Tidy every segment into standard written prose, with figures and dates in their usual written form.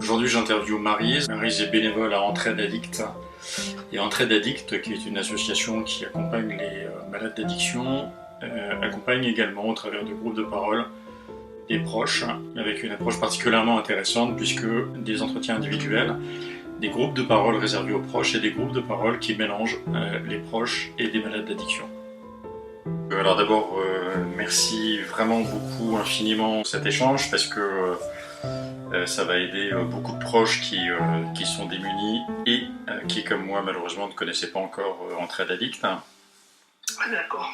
Aujourd'hui, j'interviewe Maryse. Maryse est bénévole à Entraide Addict. Et Entraide Addict, qui est une association qui accompagne les malades d'addiction, accompagne également au travers de groupes de parole des proches, avec une approche particulièrement intéressante puisque des entretiens individuels, des groupes de parole réservés aux proches et des groupes de parole qui mélangent les proches et des malades d'addiction. Alors d'abord, merci vraiment beaucoup, infiniment pour cet échange parce que ça va aider beaucoup de proches qui sont démunis et qui, comme moi, malheureusement, ne connaissaient pas encore Entraide Addict. D'accord.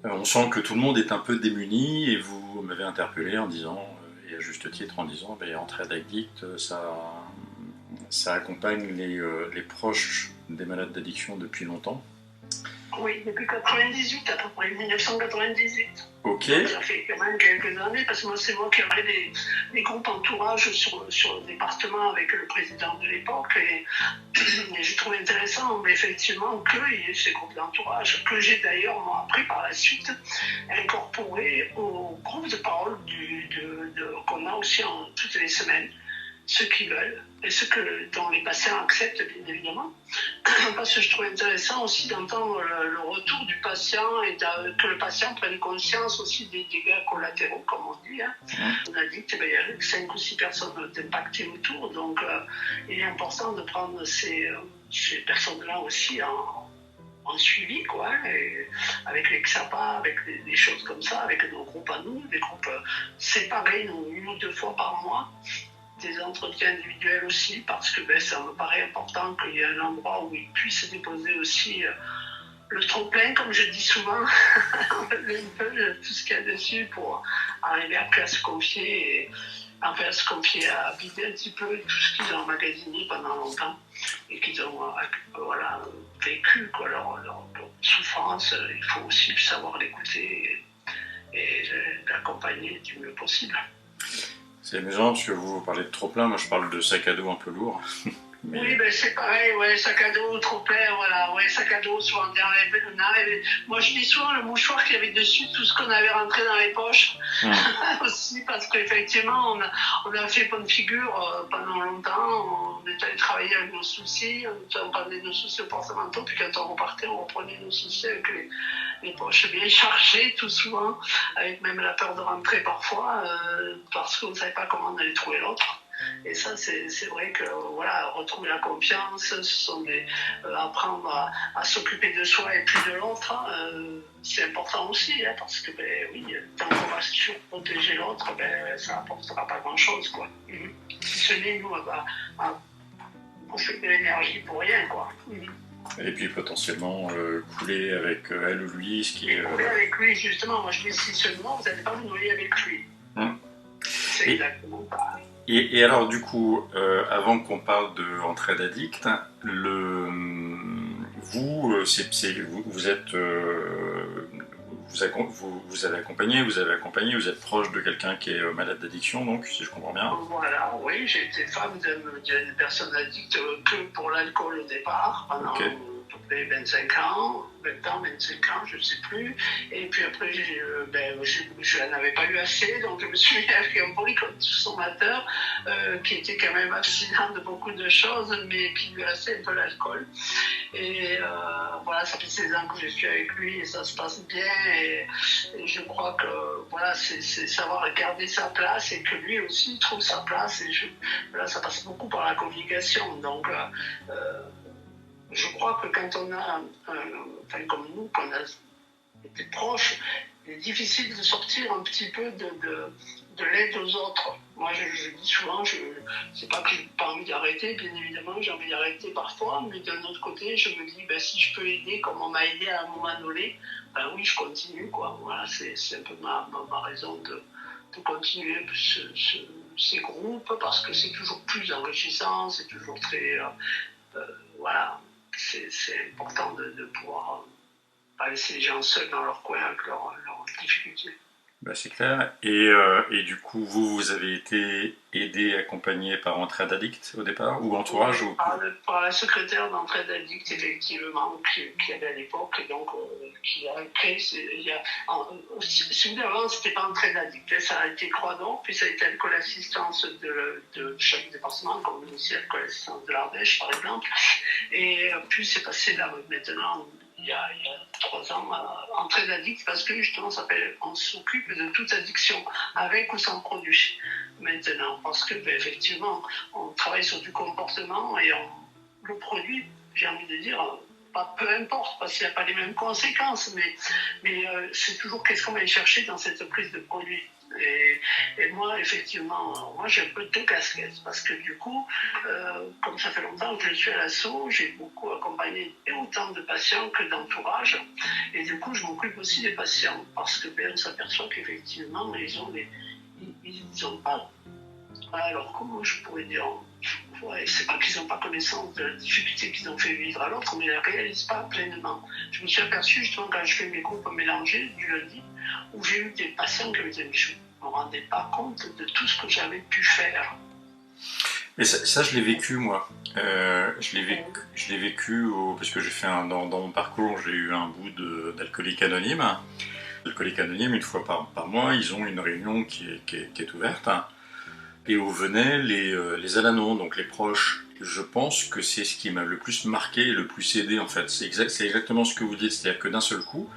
On sent que tout le monde est un peu démuni et vous m'avez interpellé en disant, et à juste titre en disant, Entraide Addict, ça accompagne les proches des malades d'addiction depuis longtemps. Oui, depuis 98 à peu près, 1998. Ok. Donc, ça fait quand même quelques années, parce que c'est moi qui avais des groupes entourage sur le département avec le président de l'époque, et j'ai trouvé intéressant effectivement qu'il y ait ces groupes d'entourage, que j'ai d'ailleurs moi après par la suite incorporé au groupe de parole qu'on a aussi toutes les semaines, ceux qui veulent, et dont les patients acceptent bien évidemment, parce que je trouve intéressant aussi d'entendre le retour du patient et que le patient prenne conscience aussi des dégâts collatéraux, comme on dit. On a dit qu'il y avait 5 ou 6 personnes impactées autour, donc il est important de prendre ces personnes-là aussi en suivi, quoi, et avec les XAPA, avec des choses comme ça, avec nos groupes à nous, des groupes séparés, 1 ou 2 fois par mois, des entretiens individuels aussi, parce que ça me paraît important qu'il y ait un endroit où ils puissent déposer aussi le trop-plein, comme je dis souvent, tout ce qu'il y a dessus pour arriver après à se confier, à vider un petit peu tout ce qu'ils ont emmagasiné pendant longtemps et qu'ils ont vécu, quoi, leur souffrance. Il faut aussi savoir l'écouter et l'accompagner du mieux possible. C'est amusant parce que vous parlez de trop plein, moi je parle de sac à dos un peu lourd. Mais... Oui, c'est pareil, ouais, sac à dos, trop plein, voilà, ouais, sac à dos, souvent on arrive. Moi je dis souvent le mouchoir qu'il y avait dessus, tout ce qu'on avait rentré dans les poches, aussi, parce qu'effectivement on a fait bonne figure pendant longtemps, on est allé travailler avec nos soucis, on prenait nos soucis au porte-manteau, puis quand on repartait, on reprenait nos soucis avec les poches bien chargées, tout souvent, avec même la peur de rentrer parfois, parce qu'on ne savait pas comment on allait trouver l'autre. Et ça, c'est vrai que retrouver la confiance, ce sont apprendre à s'occuper de soi et plus de l'autre, c'est important aussi, parce que tant qu'on va protéger l'autre, ça n'apportera pas grand-chose, quoi. Si ce n'est nous, on fait de l'énergie pour rien, quoi. Et puis potentiellement couler avec elle ou lui, ce qui est... Couler avec lui, justement, moi je dis si seulement vous n'allez pas vous noyer avec lui. C'est exactement pareil. Et alors du coup, avant qu'on parle de Entraide Addict, vous avez accompagné, vous êtes proche de quelqu'un qui est malade d'addiction, donc si je comprends bien. Voilà, oui, j'ai été femme d'une personne addicte que pour l'alcool au départ, pendant à peu près 25 ans, 20 ans, 25 ans, je ne sais plus. Et puis après, je n'en avais pas eu assez, donc je me suis mis avec un polykonsommateur qui était quand même abstinent de beaucoup de choses, mais qui lui restait un peu l'alcool. Et ça fait 16 ans que je suis avec lui et ça se passe bien. Et je crois que c'est savoir garder sa place et que lui aussi trouve sa place. Et ça passe beaucoup par la communication. Donc, je crois que quand on a, comme nous, qu'on a été proches, il est difficile de sortir un petit peu de l'aide aux autres. Moi, je dis souvent, c'est pas que j'ai pas envie d'arrêter, bien évidemment, j'ai envie d'arrêter parfois, mais d'un autre côté, je me dis, si je peux aider comme on m'a aidé à un moment donné, oui, je continue, quoi. Voilà, c'est un peu ma raison de continuer ces groupes, parce que c'est toujours plus enrichissant, c'est toujours très... c'est important de pouvoir pas laisser les gens seuls dans leur coin avec leurs difficultés. Bah, c'est clair. Et du coup, vous avez été aidé, accompagné par Entraide Addict au départ, ou entourage Oui, ou... par la secrétaire d'entraide addict, effectivement, qui avait à l'époque, et donc qui a créé. Celui d'avant, c'était pas entraide addict, hein, ça a été Croix d'Or, puis ça a été Alcool Assistance de chaque département, comme aussi Alcool Assistance de l'Ardèche, par exemple. Et puis c'est passé là maintenant, il y a 3 ans, entraide addict, parce que justement, on s'occupe de toute addiction, avec ou sans produit, maintenant, parce que, ben, effectivement, on travaille sur du comportement et le produit, j'ai envie de dire, pas peu importe, parce qu'il n'y a pas les mêmes conséquences, mais c'est toujours qu'est-ce qu'on va y chercher dans cette prise de produit. Et moi, effectivement, moi j'ai un peu deux casquettes, parce que du coup, comme ça fait longtemps que je suis à l'assaut, j'ai beaucoup accompagné autant de patients que d'entourage, et du coup, je m'occupe aussi des patients, parce que ben, on s'aperçoit qu'effectivement, ils ont pas. Alors, comment je pourrais dire, ouais, c'est pas qu'ils n'ont pas connaissance de la difficulté qu'ils ont fait vivre à l'autre, mais ils ne la réalisent pas pleinement. Je me suis aperçu justement quand je fais mes groupes mélangés du lundi, où j'ai eu des patients qui me disaient, mais je ne me rendais pas compte de tout ce que j'avais pu faire. Et ça, je l'ai vécu, moi. Je l'ai vécu parce que j'ai fait dans mon parcours, j'ai eu un bout d'alcoolique anonyme. Alcoolique anonyme, une fois par mois, ils ont une réunion qui est ouverte, et où venaient les Alanos, donc les proches. Je pense que c'est ce qui m'a le plus marqué et le plus aidé, en fait. C'est exactement ce que vous dites, c'est-à-dire que d'un seul coup,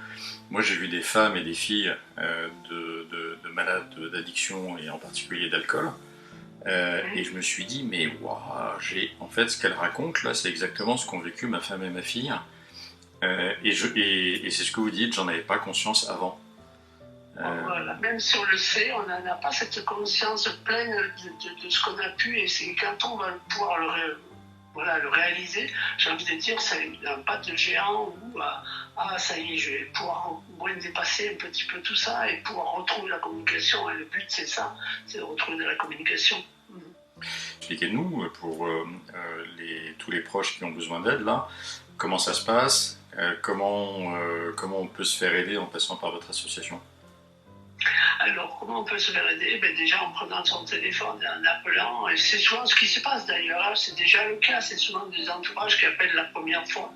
moi j'ai vu des femmes et des filles de malades d'addiction et en particulier d'alcool. Et je me suis dit, mais waouh, en fait, ce qu'elle raconte là, c'est exactement ce qu'ont vécu ma femme et ma fille. Et c'est ce que vous dites, j'en avais pas conscience avant. Voilà. Même si on le sait, on n'a pas cette conscience pleine de ce qu'on a pu, et c'est quand on va pouvoir le réaliser, j'ai envie de dire, c'est un pas de géant où, ça y est, je vais pouvoir moins dépasser un petit peu tout ça et pouvoir retrouver la communication. Et le but, c'est ça, c'est de retrouver de la communication. Expliquez-nous, pour tous les proches qui ont besoin d'aide, là, comment ça se passe, comment on peut se faire aider en passant par votre association. Alors, comment on peut se faire aider? Ben, déjà en prenant son téléphone et en appelant, et c'est souvent ce qui se passe d'ailleurs, c'est déjà le cas, c'est souvent des entourages qui appellent la première fois.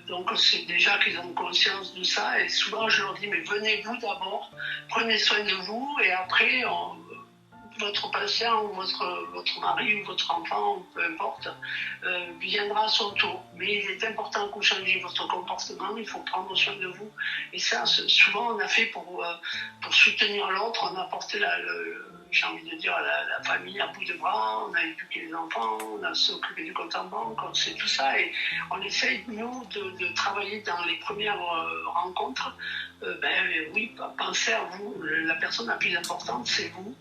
Donc c'est déjà qu'ils ont conscience de ça, et souvent je leur dis, mais venez-vous d'abord, prenez soin de vous, et après votre patient ou votre mari ou votre enfant, ou peu importe, viendra à son tour. Mais il est important que vous changiez votre comportement, il faut prendre soin de vous. Et ça, souvent, on a fait pour soutenir l'autre, on a porté j'ai envie de dire, la famille à bout de bras, on a éduqué les enfants, on a s'occupé du compte en banque, on sait tout ça, et on essaye, nous, de travailler dans les premières rencontres. Oui, pensez à vous, la personne la plus importante, c'est vous.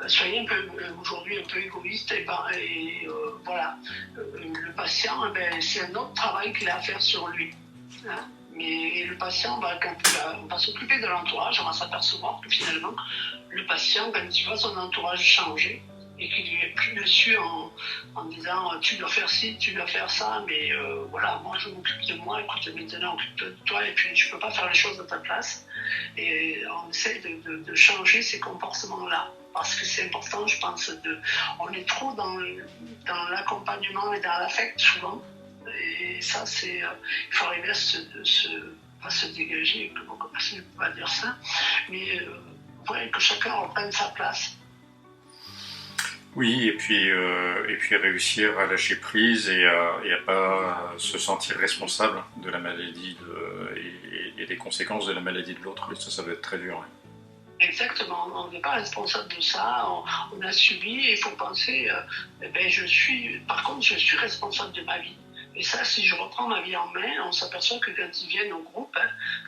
Soyez aujourd'hui un peu égoïste, et voilà. Le patient, c'est un autre travail qu'il a à faire sur lui. Hein. Mais le patient, quand on va s'occuper de l'entourage, on va s'apercevoir que finalement, le patient, quand il voit son entourage changer, et qu'il lui est plus dessus en disant tu dois faire ci, tu dois faire ça, mais voilà, moi je m'occupe de moi, écoute, maintenant occupe-toi de toi, et puis je peux pas faire les choses à ta place. Et on essaie de changer ces comportements-là. Parce que c'est important, je pense, on est trop dans l'accompagnement et dans l'affect souvent. Et ça, il faut arriver à se dégager, comment je ne peux pas dire ça, mais que chacun reprenne sa place. Oui, et puis réussir à lâcher prise et à pas se sentir responsable de la maladie et des conséquences de la maladie de l'autre. Ça doit être très dur. Ouais. Exactement, on n'est pas responsable de ça, on a subi, et il faut penser, par contre, je suis responsable de ma vie. Et ça, si je reprends ma vie en main, on s'aperçoit que quand ils viennent au groupe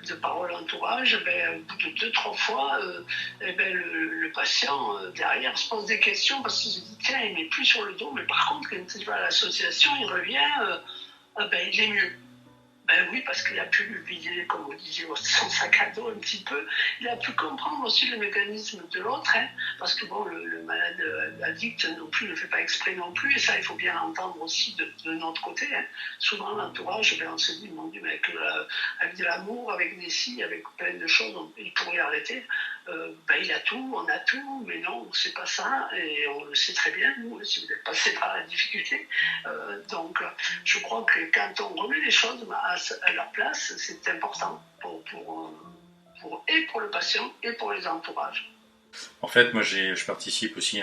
de parole entourage, au bout de 2-3 fois, le patient derrière se pose des questions, parce qu'il se dit tiens, il n'est plus sur le dos, mais par contre, quand il va à l'association, il revient, il est mieux. Ben oui, parce qu'il a pu lui vider, comme vous disiez, son sac à dos un petit peu. Il a pu comprendre aussi le mécanisme de l'autre, parce que bon, le malade addict non plus ne fait pas exprès non plus, et ça, il faut bien l'entendre aussi de notre côté. Souvent, l'entourage, on se dit, mon Dieu, mais avec de l'amour, avec des si, avec plein de choses, il pourrait arrêter. il a tout, on a tout, mais non, c'est pas ça, et on le sait très bien, nous, si vous êtes passé par la difficulté. Donc, je crois que quand on remet les choses à leur place, c'est important et pour le patient et pour les entourages. En fait, moi, je participe aussi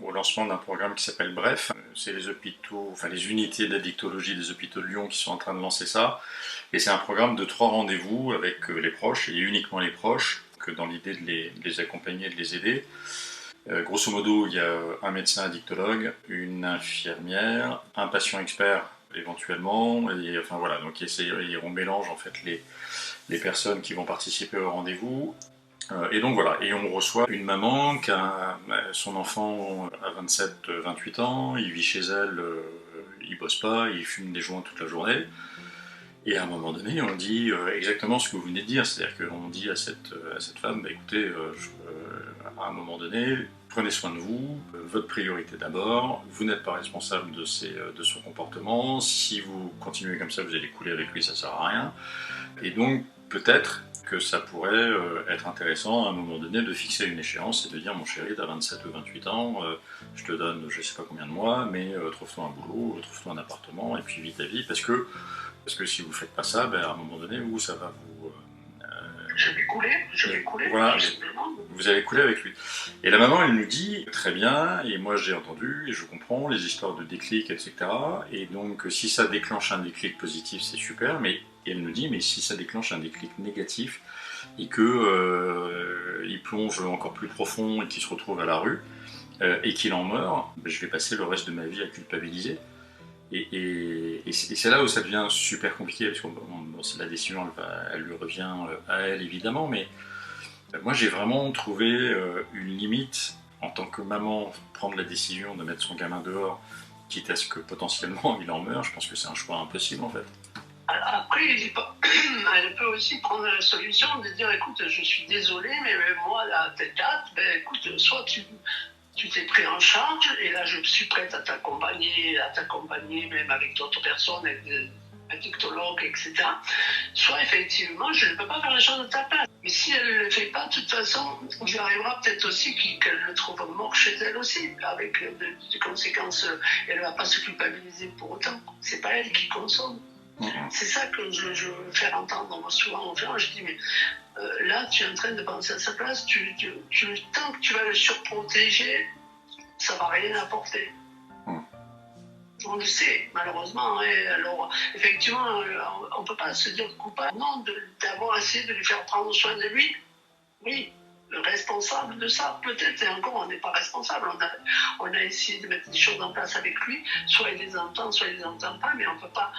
au lancement d'un programme qui s'appelle Bref. C'est les hôpitaux, enfin les unités d'addictologie des hôpitaux de Lyon qui sont en train de lancer ça. Et c'est un programme de 3 rendez-vous avec les proches, et uniquement les proches, que dans l'idée de les accompagner, de les aider. Grosso modo, il y a un médecin addictologue, une infirmière, un patient expert éventuellement, et enfin voilà, donc on mélange en fait les personnes qui vont participer au rendez-vous. Et donc voilà, et on reçoit une maman qui a son enfant à 27-28 ans, il vit chez elle, il bosse pas, il fume des joints toute la journée. Et à un moment donné, on dit exactement ce que vous venez de dire, c'est-à-dire qu'on dit à cette femme, écoutez, à un moment donné, prenez soin de vous, votre priorité d'abord, vous n'êtes pas responsable de son comportement, si vous continuez comme ça, vous allez couler avec lui, ça ne sert à rien. Et donc, peut-être que ça pourrait être intéressant à un moment donné de fixer une échéance et de dire, mon chéri, t'as 27 ou 28 ans, je te donne je sais pas combien de mois, mais trouve-toi un boulot, trouve-toi un appartement, et puis vis ta vie, parce que si vous ne faites pas ça, à un moment donné, ça va vous... Je vais couler, voilà, tout simplement. vous allez couler avec lui. Et la maman, elle nous dit, très bien, et moi j'ai entendu, et je comprends, les histoires de déclic, etc. Et donc, si ça déclenche un déclic positif, c'est super, mais et elle nous dit, mais si ça déclenche un déclic négatif, et que il plonge encore plus profond, et qu'il se retrouve à la rue, et qu'il en meurt, je vais passer le reste de ma vie à culpabiliser. Et c'est là où ça devient super compliqué, parce que la décision, elle lui revient à elle, évidemment, mais moi j'ai vraiment trouvé une limite, en tant que maman, prendre la décision de mettre son gamin dehors, quitte à ce que potentiellement il en meure. Je pense que c'est un choix impossible, en fait. Après, elle peut aussi prendre la solution de dire, écoute, je suis désolé, mais moi, à telle date, écoute, soit tu t'es pris en charge, et là je suis prête à t'accompagner même avec d'autres personnes, avec des addictologues, etc. Soit effectivement, je ne peux pas faire les choses à ta place. Mais si elle ne le fait pas, de toute façon, il arrivera peut-être aussi qu'elle le trouve mort chez elle aussi, avec des conséquences. Elle ne va pas se culpabiliser pour autant. C'est pas elle qui consomme. C'est ça que je veux faire entendre moi, souvent aux gens. Je dis, mais là, tu es en train de penser à sa place, tant que tu vas le surprotéger, ça ne va rien apporter. On le sait, malheureusement. Alors, effectivement, on ne peut pas se dire coupable, non, d'avoir essayé de lui faire prendre soin de lui. Oui, responsable de ça, peut-être, et encore, on n'est pas responsable. On a essayé de mettre des choses en place avec lui, soit il les entend, soit il les entend pas, mais on ne peut pas.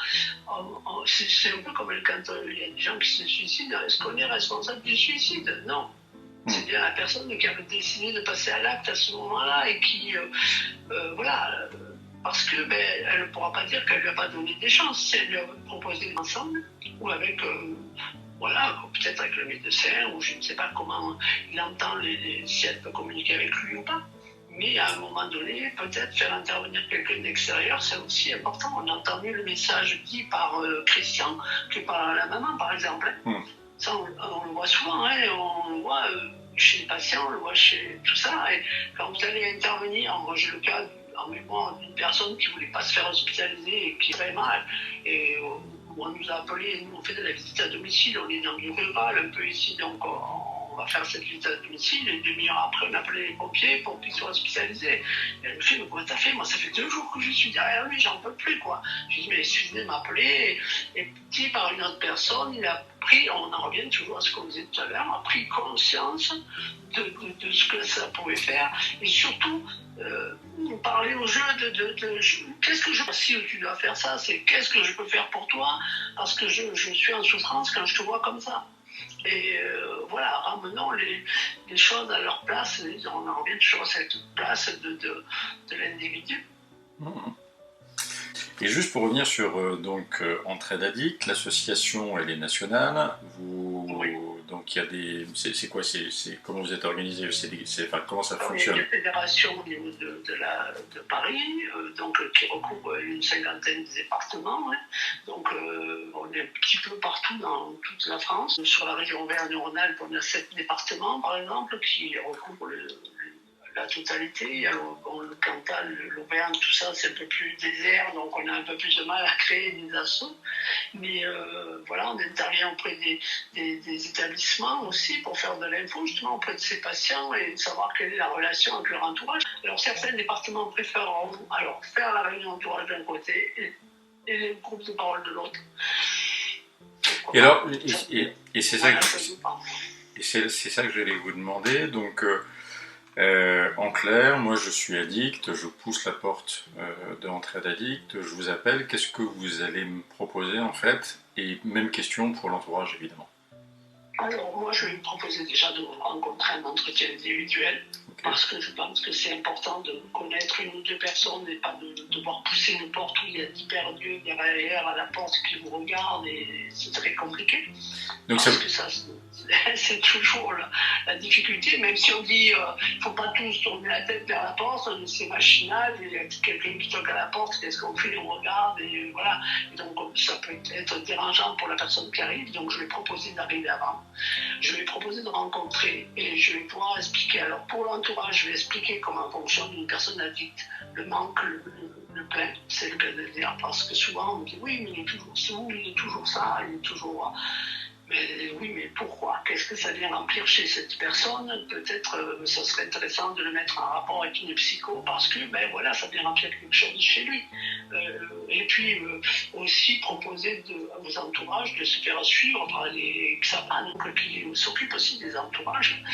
C'est un peu comme quand il y a des gens qui se suicident. Est-ce qu'on est responsable du suicide? Non. C'est bien la personne qui avait décidé de passer à l'acte à ce moment-là et qui, voilà, parce que elle ne pourra pas dire qu'elle ne lui a pas donné des chances. Si elle lui a proposé ensemble, ou avec, voilà, peut-être avec le médecin, ou je ne sais pas comment il entend, si elle peut communiquer avec lui ou pas. Mais à un moment donné, peut-être faire intervenir quelqu'un d'extérieur, c'est aussi important. On a entendu le message dit par Christian que par la maman, par exemple. Ça, on le voit souvent, on le voit chez les patients, on le voit chez tout ça. Et quand vous allez intervenir, moi j'ai le cas en mémoire d'une personne qui ne voulait pas se faire hospitaliser et qui avait mal. Et on nous a appelés, nous on fait de la visite à domicile, on est dans du rural un peu ici, donc on va faire cette visite à domicile, et une demi-heure après on appelait les pompiers pour qu'ils soient hospitalisés. Et elle me fait, mais comment t'as fait? Moi ça fait 2 jours que je suis derrière lui, j'en peux plus quoi. Je lui dis, mais il suffit de m'appeler, et petit par une autre personne, il a pris, on en revient toujours à ce qu'on disait tout à l'heure, a pris conscience de ce que ça pouvait faire, et surtout parler au jeu de qu'est-ce que je fais si tu dois faire ça, c'est qu'est-ce que je peux faire pour toi, parce que je suis en souffrance quand je te vois comme ça. Et voilà, ramenons les choses à leur place, on en revient toujours à cette place de l'individu. Et juste pour revenir sur Entraide Addict, l'association elle est nationale, donc Donc il y a des... C'est quoi, comment vous êtes organisé, enfin, comment ça fonctionne? Il y a des fédérations au niveau de Paris, qui recouvrent une cinquantaine de départements. Hein. Donc on est un petit peu partout dans toute la France. Sur la région Auvergne-Rhône-Alpes, on a 7 départements, par exemple, qui recouvrent la totalité. Le Cantal, l'Auvergne, tout ça, c'est un peu plus désert, donc on a un peu plus de mal à créer des assos. Mais voilà, on intervient auprès des établissements aussi pour faire de l'info justement auprès de ces patients et savoir quelle est la relation avec leur entourage. Alors certains départements préfèrent faire la réunion entourage d'un côté et les groupes de parole de l'autre. Et alors, c'est ça que c'est ça que j'allais vous demander. Donc en clair, moi je suis addict, je pousse la porte de l'entraide addict, je vous appelle, qu'est-ce que vous allez me proposer en fait? Et même question pour l'entourage évidemment. Alors moi je vais me proposer déjà de rencontrer un entretien individuel, parce que je pense que c'est important de connaître une ou deux personnes et pas de devoir pousser une porte où il y a 10 perdus derrière à la porte qui vous regardent et c'est très compliqué. Donc parce que ça c'est toujours la difficulté, même si on dit il ne faut pas tous tourner la tête vers la porte, c'est machinal, il y a quelqu'un qui toque à la porte, qu'est-ce qu'on fait, on regarde et voilà. Et donc ça peut être dérangeant pour la personne qui arrive, donc je vais proposer d'arriver avant. Je vais proposer de rencontrer et je vais pouvoir expliquer. Alors pour l'entourage, je vais expliquer comment fonctionne une personne addicte, le manque, le plein, c'est le cas de le dire, parce que souvent on me dit oui, mais il est toujours sous, il est toujours ça, il est toujours... Mais oui, mais pourquoi? Qu'est-ce que ça vient remplir chez cette personne? Peut-être ça serait intéressant de le mettre en rapport avec une psycho parce que voilà, ça vient remplir quelque chose chez lui. Et puis aussi proposer à vos entourages de se faire suivre par les XAPA, qui s'occupent aussi des entourages.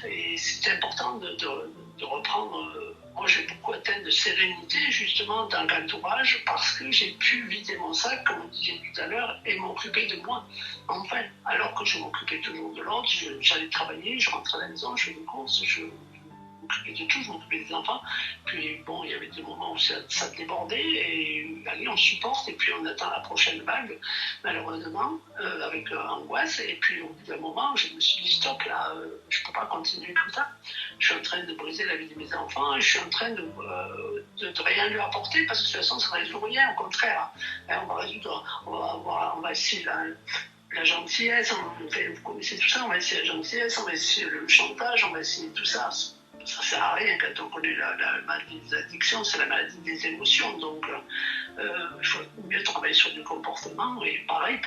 Et c'est important de reprendre... Moi, j'ai beaucoup atteint de sérénité, justement, dans l'entourage, parce que j'ai pu vider mon sac, comme on disait tout à l'heure, et m'occuper de moi. Enfin, alors que je m'occupais toujours de l'autre, j'allais travailler, je rentrais à la maison, je faisais des courses, je m'occupais de tout, je m'occupais des enfants. Puis, bon, il y avait des moments où ça débordait, et allez, on supporte, et puis on attend la prochaine vague, malheureusement, avec angoisse. Et puis, au bout d'un moment, je me suis dit, stop, là, je ne peux pas continuer comme ça. Je suis en train de briser la vie de mes enfants, et je suis en train de rien lui apporter, parce que de toute façon, ça ne résout rien, au contraire. On va essayer la gentillesse, vous connaissez tout ça, on va essayer la gentillesse, on va essayer le chantage, on va essayer tout ça. Ça ne sert à rien quand on connaît la maladie des addictions, c'est la maladie des émotions. Donc, il faut mieux travailler sur du comportement. Et pareil,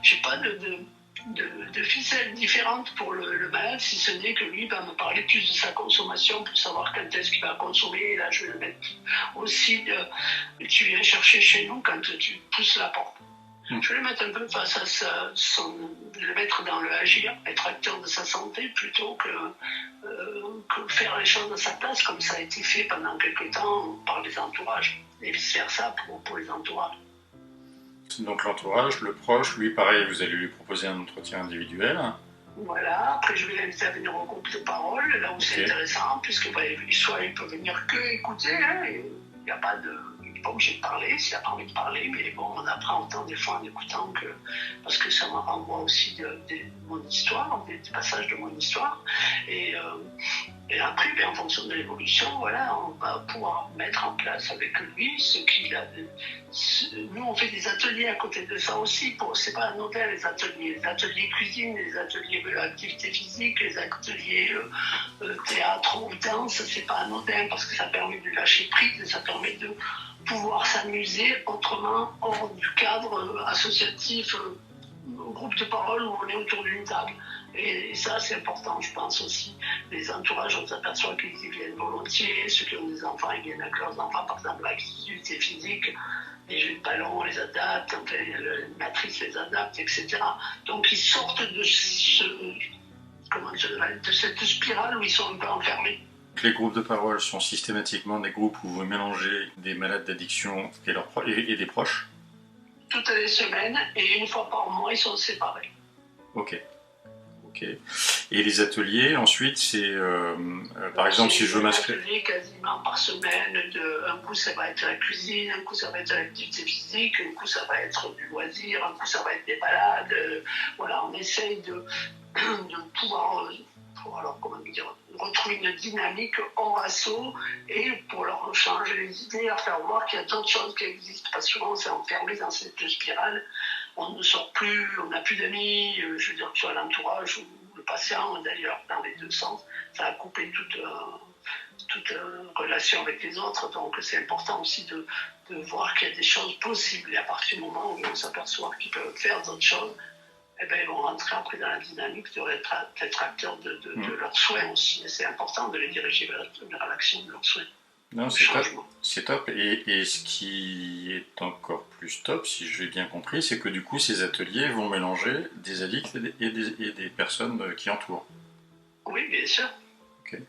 je n'ai pas de ficelle différente pour le malade, si ce n'est que lui va me parler plus de sa consommation pour savoir quand est-ce qu'il va consommer. Et là, je vais le mettre aussi, tu viens chercher chez nous quand tu pousses la porte. Je vais le mettre un peu face à le mettre dans le agir, être acteur de sa santé plutôt que faire les choses à sa place, comme ça a été fait pendant quelques temps par les entourages, et vice-versa pour les entourages. Donc l'entourage, le proche, lui pareil, vous allez lui proposer un entretien individuel. Voilà, après je vais l'inviter à venir au groupe de parole, là où c'est intéressant, puisque soit il peut venir que écouter, hein, il n'y a pas de... Il n'est pas obligé de parler, s'il n'a pas envie de parler, mais bon, on apprend autant des fois en écoutant parce que ça me renvoie aussi de mon histoire, des passages de mon histoire. Et après, en fonction de l'évolution, voilà, on va pouvoir mettre en place avec lui ce qu'il a. Nous, on fait des ateliers à côté de ça aussi. C'est pas anodin, les ateliers cuisine, les ateliers activité physique, les ateliers théâtre ou danse, c'est pas anodin parce que ça permet de lâcher prise, ça permet de pouvoir s'amuser autrement hors du cadre associatif, groupe de parole où on est autour d'une table. Et ça, c'est important, je pense aussi. Les entourages, on s'aperçoit qu'ils y viennent volontiers. Ceux qui ont des enfants, ils viennent avec leurs enfants, par exemple, l'activité physique, les jeux de ballon, on les adapte, enfin, l'animatrice les adapte, etc. Donc, ils sortent de cette spirale où ils sont un peu enfermés. Les groupes de parole sont systématiquement des groupes où vous mélangez des malades d'addiction et des proches? Toutes les semaines, et une fois par mois, ils sont séparés. Ok. Ok. Et les ateliers, ensuite, c'est par exemple si je veux m'inscrire. Des ateliers quasiment par semaine. Un coup, ça va être la cuisine, un coup, ça va être l'activité physique, un coup, ça va être du loisir, un coup, ça va être des balades. Voilà, on essaye de pouvoir, alors, comment dire, retrouver une dynamique hors assaut et pour leur changer les idées, leur faire voir qu'il y a d'autres choses qui existent. Parce que souvent, on s'est enfermé dans cette spirale. On ne sort plus, on n'a plus d'amis, je veux dire, que ce soit l'entourage ou le patient, d'ailleurs, dans les deux sens. Ça a coupé toute relation avec les autres. Donc, c'est important aussi de voir qu'il y a des choses possibles. Et à partir du moment où on s'aperçoit qu'ils peuvent faire d'autres choses, eh ben, ils vont rentrer après dans la dynamique d'être acteurs de leurs soins aussi. Et c'est important de les diriger vers l'action de leurs soins. Non, c'est top. Et ce qui est encore plus top, si j'ai bien compris, c'est que du coup, ces ateliers vont mélanger des addicts et des personnes qui entourent. Oui, bien sûr. Ok.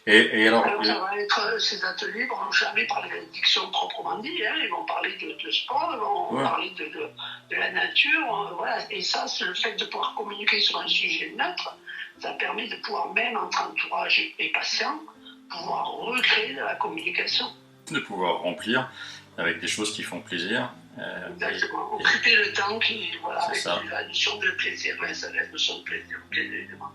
Et alors, ça va être, ces ateliers ne vont jamais parler d'addiction proprement dit, hein, ils vont parler de sport, ils vont parler de la nature, voilà. Et ça, c'est le fait de pouvoir communiquer sur un sujet neutre, ça permet de pouvoir, même entre entourage et patient, pouvoir recréer de la communication. De pouvoir remplir avec des choses qui font plaisir. Exactement, occuper le temps avec la notion de plaisir, c'est la notion de plaisir, bien évidemment.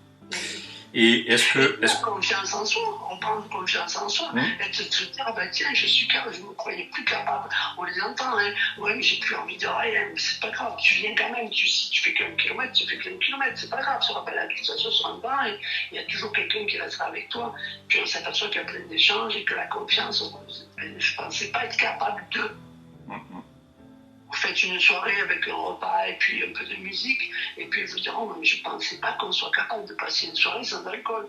Et est-ce que. Confiance en soi, on prend confiance en soi. Et de se dire, ah ben tiens, je suis capable, je ne me croyais plus capable. On les entend, hein. Ouais, mais j'ai plus envie de rien, mais c'est pas grave, tu viens quand même, si tu fais qu'un kilomètre, tu fais qu'un kilomètre, c'est pas grave, ça rappelle la situation sur un banc, et il y a toujours quelqu'un qui restera avec toi. Puis on s'aperçoit qu'il y a plein d'échanges et que la confiance, je ne pensais pas être capable de. Vous faites une soirée avec un repas et puis un peu de musique, et puis vous direz, oh, mais je ne pensais pas qu'on soit capable de passer une soirée sans alcool.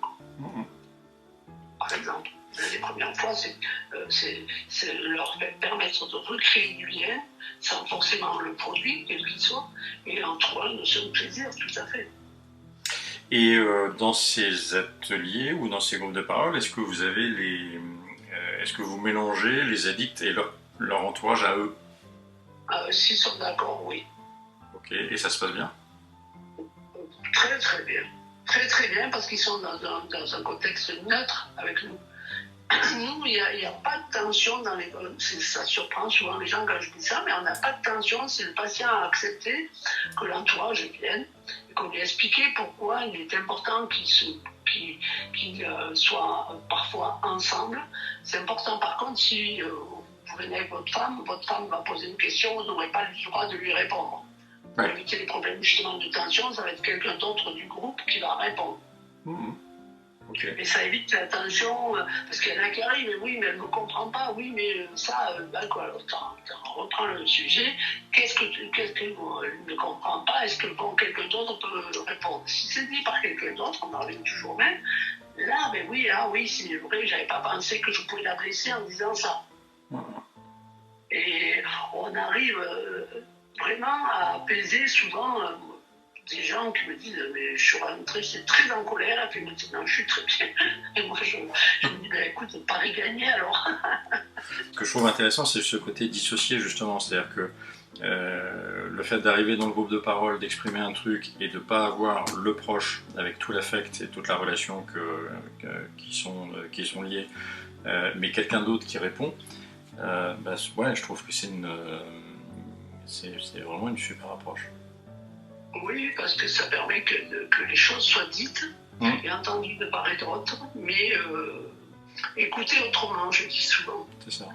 Par exemple, les premières fois, c'est leur permettre de recréer du lien, sans forcément le produit, quel qu'il soit, et en trouvant une notion de plaisir, tout à fait. Et dans ces ateliers ou dans ces groupes de parole, est-ce que vous avez est-ce que vous mélangez les addicts et leur entourage à eux? S'ils sont d'accord, oui. Ok, et ça se passe bien? Très très bien. Très très bien parce qu'ils sont dans un contexte neutre avec nous. Nous, il n'y a pas de tension dans les... Ça surprend souvent les gens quand je dis ça, mais on n'a pas de tension. C'est le patient à accepter que l'entourage vienne et qu'on lui explique pourquoi il est important qu'ils soient parfois ensemble. C'est important par contre si... vous venez avec votre femme va poser une question, vous n'aurez pas le droit de lui répondre. Pour éviter les problèmes justement de tension, ça va être quelqu'un d'autre du groupe qui va répondre. Okay. Et ça évite la tension, parce qu'il y en a qui arrivent, mais oui, mais elle ne me comprend pas, oui, mais ça, quoi, alors, on reprend le sujet, qu'est-ce qu'elle ne comprend pas, est-ce que quelqu'un d'autre peut répondre? Si c'est dit par quelqu'un d'autre, on en revient toujours même, là, ben oui, c'est vrai, j'avais pas pensé que je pouvais la blesser en disant ça. Et on arrive vraiment à apaiser souvent des gens qui me disent mais je suis rentré, c'est très en colère, et puis ils me disent non, je suis très bien. Et moi je me dis écoute, Paris gagné alors. Ce que je trouve intéressant, c'est ce côté dissocié justement, c'est-à-dire que le fait d'arriver dans le groupe de parole, d'exprimer un truc et de ne pas avoir le proche avec tout l'affect et toute la relation qui sont liées, mais quelqu'un d'autre qui répond, je trouve que c'est vraiment une super approche. Oui, parce que ça permet que les choses soient dites et entendues de part et d'autre, mais écoutez autrement, je dis souvent. C'est ça.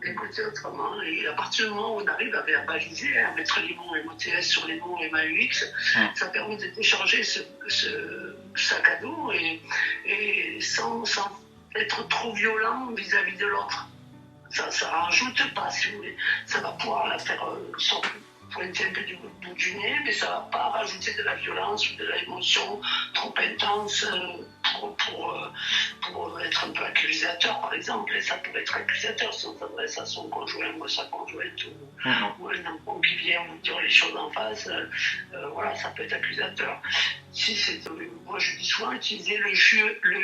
Écouter autrement, et à partir du moment où on arrive à verbaliser, à mettre les mots MOTS sur les mots MAUX, ça permet de décharger ce sac à dos et sans être trop violent vis-à-vis de l'autre. Ça ne rajoute pas, si vous voulez. Ça va pouvoir la faire pointer un peu du bout du nez, mais ça ne va pas rajouter de la violence ou de l'émotion trop intense pour être un peu accusateur, par exemple, et ça peut être accusateur si on s'adresse à son conjoint ou à sa conjointe ou un enfant qui vient vous dire les choses en face, voilà, ça peut être accusateur. Si moi je dis souvent utiliser le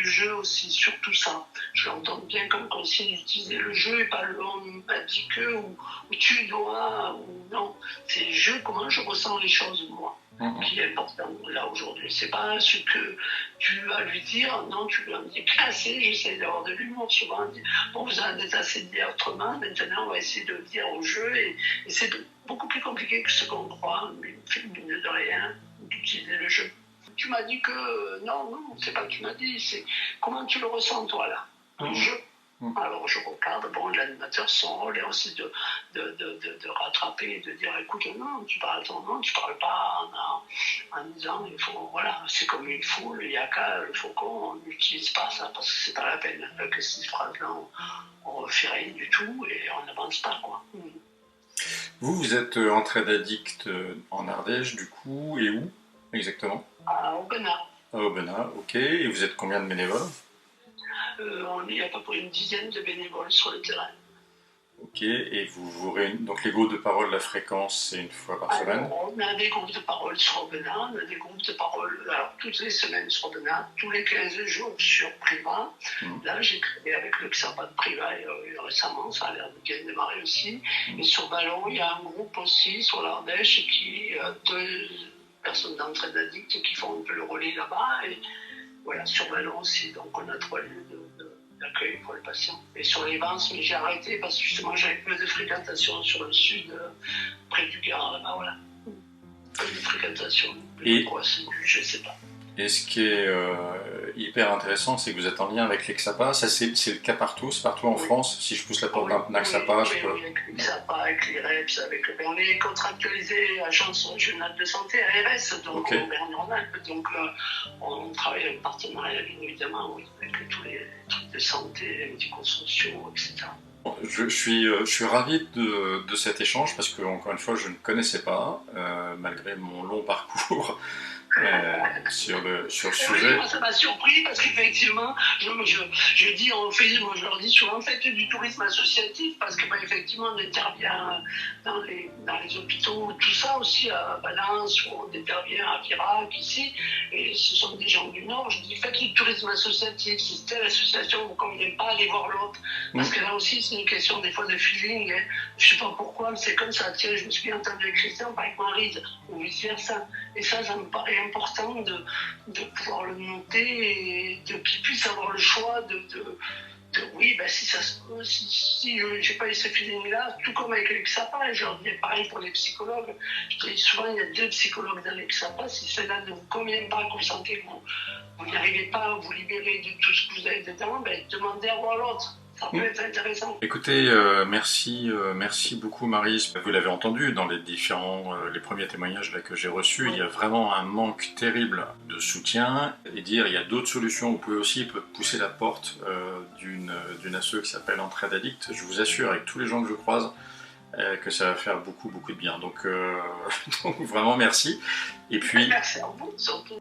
jeu aussi, surtout ça. Je leur donne bien comme conseil d'utiliser le jeu et pas le on m'a dit que ou tu dois ou non. C'est le jeu, comment je ressens les choses moi. Qui est important là aujourd'hui. C'est pas ce que tu vas lui dire, non, tu lui en dis pas assez, j'essaie d'avoir de l'humour souvent. Bon, vous en avez assez dit autrement, maintenant on va essayer de le dire au jeu et c'est beaucoup plus compliqué que ce qu'on croit, mais mine de rien, d'utiliser le jeu. Tu m'as dit que non, c'est pas que tu m'as dit, c'est comment tu le ressens toi là, un jeu. Alors je regarde, bon, l'animateur, son rôle est aussi de rattraper et de dire écoute, non, tu parles ton nom, tu parles pas en disant il faut, voilà, c'est comme une foule, il y a qu'à le faucon, on n'utilise pas ça parce que c'est pas la peine. Avec ces phrases-là, on ne fait rien du tout et on n'avance pas, quoi. Vous êtes en trade addict en Ardèche, du coup, et où exactement? À Aubenas. À Aubenas, ok. Et vous êtes combien de bénévoles? On est à peu près une dizaine de bénévoles sur le terrain. Ok, et vous réunissez. Donc les groupes de parole, la fréquence, c'est une fois par semaine? On a des groupes de parole sur Aubenas, on a des groupes de parole toutes les semaines sur Aubenas, tous les 15 jours sur Priva. Là, j'ai créé avec le XAPA de Priva récemment, ça a l'air de bien démarrer aussi. Et sur Ballon, il y a un groupe aussi sur l'Ardèche qui a 2 personnes d'entraide addict qui font un peu le relais là-bas. Et voilà, sur Ballon aussi, donc on a 3 lieux d'accueil pour les patients. Et sur les Vans, mais j'ai arrêté parce que justement j'avais peu de fréquentation sur le sud, près du Gard, là-bas, voilà. Peu de fréquentation. Et quoi, je sais pas. Et ce qui est hyper intéressant, c'est que vous êtes en lien avec l'EXAPA. Ça, c'est le cas partout, c'est partout en France. Si je pousse la porte d'un EXAPA, je peux... Oui, avec l'EXAPA, avec les REPS, on est contractualisé à Agence régionale de santé, ARS, donc en Auvergne-Rhône-Alpes. Donc on travaille en partenariat, bien évidemment, oui, avec tous les trucs de santé, médico-sociaux, etc. Je suis ravi de cet échange parce que, encore une fois, je ne connaissais pas, malgré mon long parcours. Sur le sujet. Moi, ça m'a surpris parce qu'effectivement, je dis, moi, je leur dis souvent, faites du tourisme associatif parce que, effectivement, on intervient dans les hôpitaux, tout ça aussi à Valence, on intervient à Virac, ici, et ce sont des gens du Nord. Je dis, faites du tourisme associatif. Si c'était l'association, vous ne convenez pas aller voir l'autre. Parce que là aussi, c'est une question des fois de feeling. Hein. Je ne sais pas pourquoi, mais c'est comme ça. Tiens, je me suis bien entendu avec Christian, pas avec Maryse, ou vice-versa. Et ça me paraît important de pouvoir le monter et qu'ils puissent avoir le choix oui, si je n'ai pas eu ce feeling-là, tout comme avec l'EXAPA, je leur dis pareil pour les psychologues. Je dis souvent, il y a 2 psychologues dans l'EXAPA. Si cela ne vous convient pas, que vous sentez que vous n'arrivez pas à vous libérer de tout ce que vous avez dedans, demandez à voir l'autre. Ça peut être intéressant. Écoutez, merci beaucoup Maryse. Vous l'avez entendu dans les premiers témoignages là, que j'ai reçus, il y a vraiment un manque terrible de soutien. Et dire, il y a d'autres solutions. Vous pouvez aussi pousser la porte d'une asso qui s'appelle Entraide Addict. Je vous assure, avec tous les gens que je croise, que ça va faire beaucoup de bien. Donc, donc vraiment merci. Et puis, merci à vous surtout.